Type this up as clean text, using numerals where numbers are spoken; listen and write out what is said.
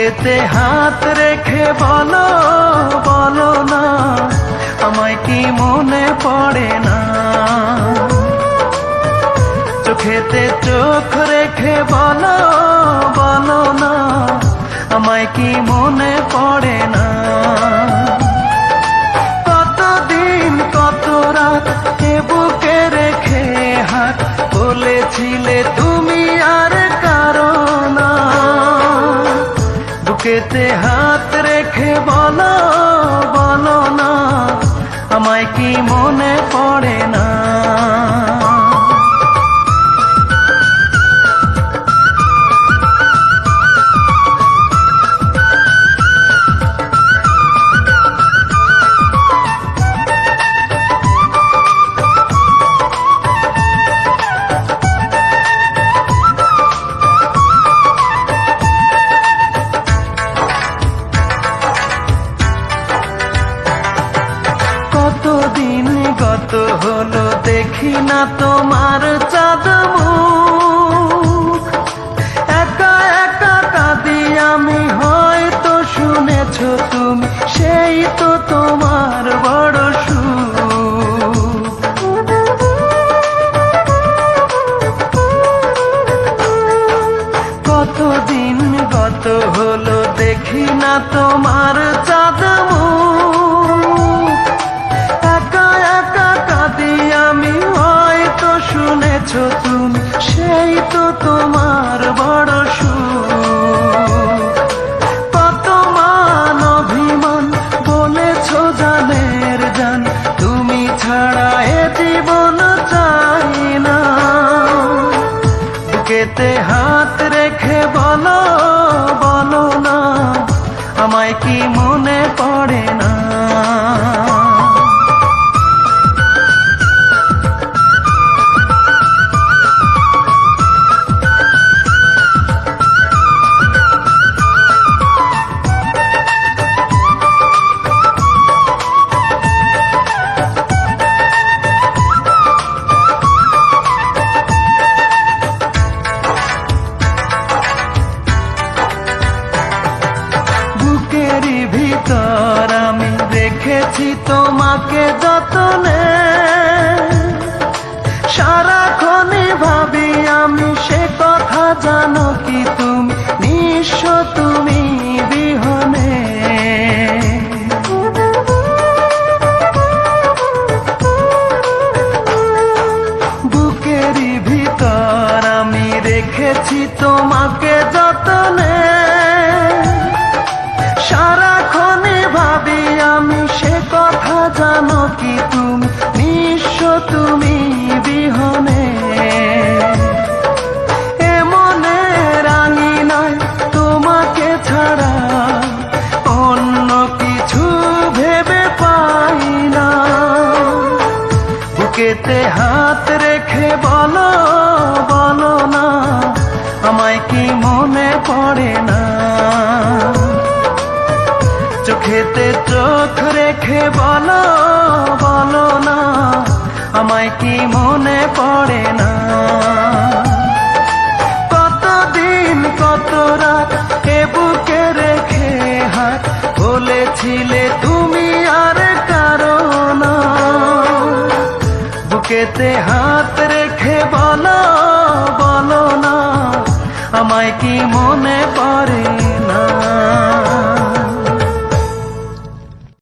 বুকেতে হাত রেখে বলো বলো না, আমায় কি মনে পড়ে না? চোখেতে চোখ রেখে বলো বলো না, আমায় কি মনে পড়ে না? কতদিন কত রাত এ বুকে রেখে হাত বলেছিলে তুমি আর কারো না। বুকেতে হাত রেখে বলো বলো না, আমায় কি মনে পড়ে না? কতদিন গত হলো দেখি না তোমার চাঁদ মুখ, একা একা কাঁদি আমি, হয়তো শুনেছো তুমি, সেই তো তোমার বড় সুখ। কতদিন গত হলো দেখি না তোমার চাঁদ মুখ, একা একা কাঁদি আমি, হয়তো শুনেছো তুমি, সেই তো তোমার বড় সুখ। কত মান অভিমান বলেছো জানের জান, তুমি ছাড়া এ জীবন চাই না। বুকেতে হাত রেখে বলো বলো না, আমায় কি মনে পড়ে না? বুকেরই ভিতর আমি রেখেছি তোমাকে যতনে, সারাক্ষণই ভাবি আমি সে কথা, জানো কি তুমি নিঃস্ব তুমি বিহনে। বুকেরই ভিতর আমি রেখেছি তোমাকে যতনে, সারাক্ষণই ভাবি আমি সে কথা, জানো কি তুমি নিঃস্ব তুমি বিহনে। এ মনে রাঙি নাই তোমাকে ছাড়া, অন্য কিছু ভেবে পাই না। বুকেতে হাত রেখে বলো বলো না, আমায় কি মনে পড়ে না? চোখেতে চোখ রেখে বলো বলো না, আমায় কি মনে পড়ে না? কতদিন কত রাত এ বুকে রেখে হাত বলেছিলে তুমি আর কারো না। বুকেতে হাত রেখে বলো বলো না, আমায় কি মনে